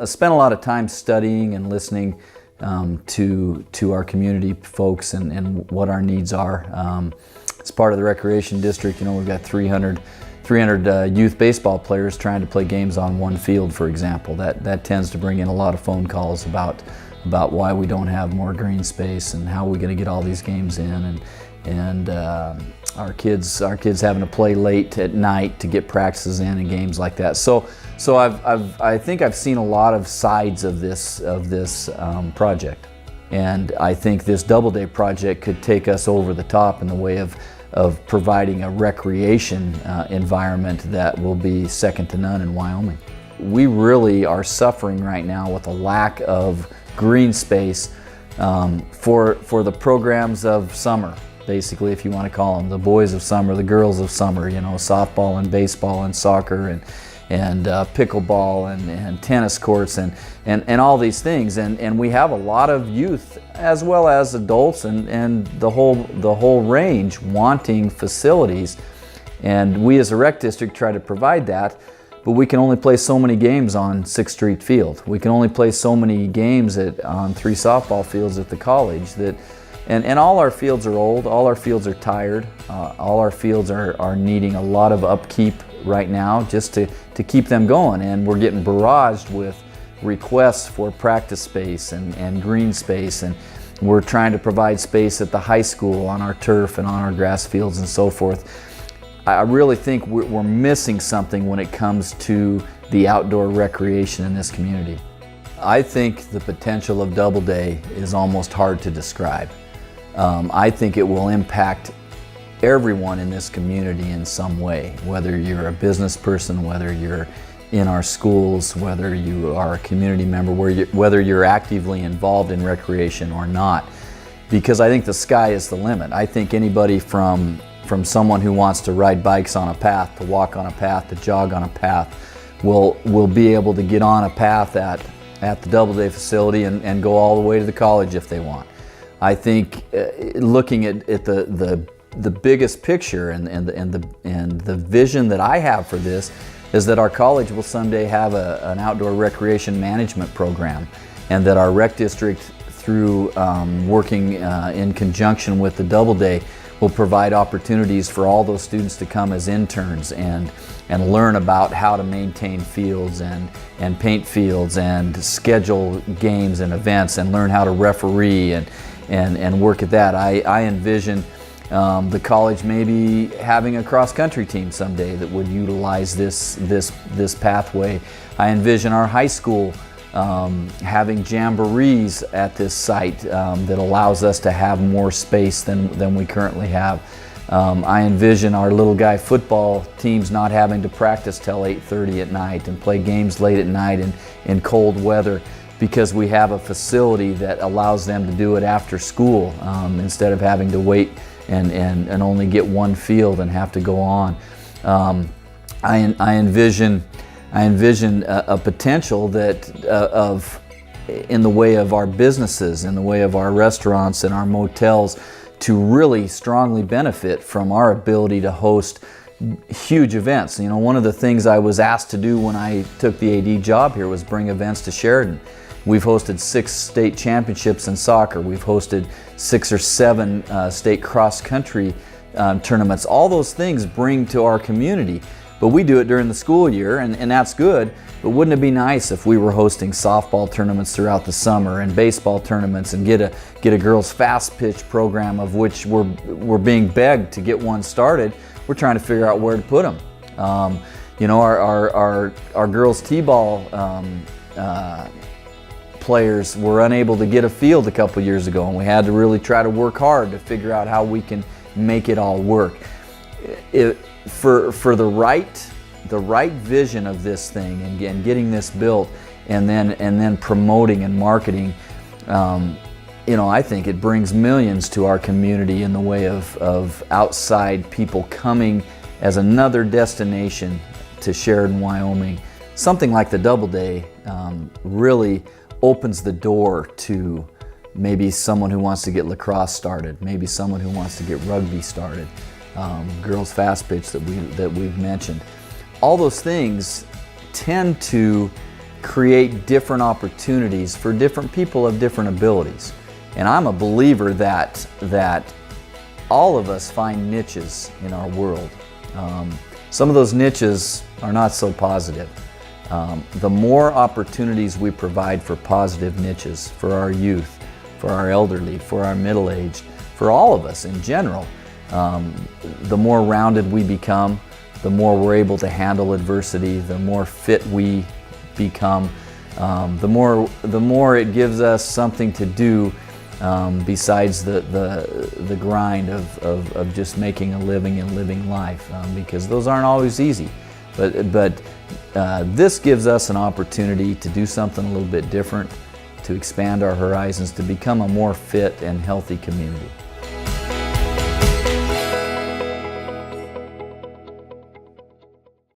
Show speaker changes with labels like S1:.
S1: spent a lot of time studying and listening to our community folks and what our needs are. As part of the recreation district, we've got 300 youth baseball players trying to play games on one field, for example. That tends to bring in a lot of phone calls about why we don't have more green space and how we're going to get all these games in, and our kids having to play late at night to get practices in and games like that. So I think I've seen a lot of sides of this project, and I think this Doubleday project could take us over the top in the way of providing a recreation environment that will be second to none in Wyoming. We really are suffering right now with a lack of green space for the programs of summer, basically, if you want to call them the boys of summer, the girls of summer, softball and baseball and soccer and pickleball and tennis courts and all these things, and we have a lot of youth as well as adults and the whole range wanting facilities, and we as a rec district try to provide that, but we can only play so many games on 6th Street Field. We can only play so many games on 3 softball fields at the college and all our fields are old, all our fields are tired, all our fields are needing a lot of upkeep right now just to keep them going, and we're getting barraged with requests for practice space and green space, and we're trying to provide space at the high school on our turf and on our grass fields and so forth. I really think we're missing something when it comes to the outdoor recreation in this community. I think the potential of Doubleday is almost hard to describe. I think it will impact everyone in this community in some way, whether you're a business person, whether you're in our schools, whether you are a community member, whether you're actively involved in recreation or not, because I think the sky is the limit. I think anybody from someone who wants to ride bikes on a path, to walk on a path, to jog on a path, will be able to get on a path at the Doubleday facility and go all the way to the college if they want. I think looking at the biggest picture and the vision that I have for this is that our college will someday have an outdoor recreation management program, and that our rec district, through working in conjunction with the Doubleday, will provide opportunities for all those students to come as interns and learn about how to maintain fields and paint fields and schedule games and events and learn how to referee and work at that. I envision the college maybe having a cross-country team someday that would utilize this pathway. I envision our high school having jamborees at this site that allows us to have more space than we currently have. I envision our little guy football teams not having to practice till 8:30 at night and play games late at night in cold weather, because we have a facility that allows them to do it after school instead of having to wait and only get one field and have to go on. I envision a potential that in the way of our businesses, in the way of our restaurants and our motels, to really strongly benefit from our ability to host huge events. One of the things I was asked to do when I took the AD job here was bring events to Sheridan. We've hosted 6 state championships in soccer. We've hosted 6 or 7 state cross-country tournaments. All those things bring to our community. But we do it during the school year, and that's good, but wouldn't it be nice if we were hosting softball tournaments throughout the summer and baseball tournaments and get a girls' fast pitch program, of which we're being begged to get one started. We're trying to figure out where to put them. Our girls' t-ball players were unable to get a field a couple years ago, and we had to really try to work hard to figure out how we can make it all work. For the right vision of this thing and getting this built and then promoting and marketing, I think it brings millions to our community in the way of outside people coming as another destination to Sheridan, Wyoming. Something like the Doubleday really opens the door to maybe someone who wants to get lacrosse started, maybe someone who wants to get rugby started. Girls fast pitch that we've mentioned. All those things tend to create different opportunities for different people of different abilities. And I'm a believer that all of us find niches in our world. Some of those niches are not so positive. The more opportunities we provide for positive niches for our youth, for our elderly, for our middle-aged, for all of us in general, the more rounded we become, the more we're able to handle adversity, the more fit we become, the more it gives us something to do besides the grind of just making a living and living life, because those aren't always easy. But this gives us an opportunity to do something a little bit different, to expand our horizons, to become a more fit and healthy community.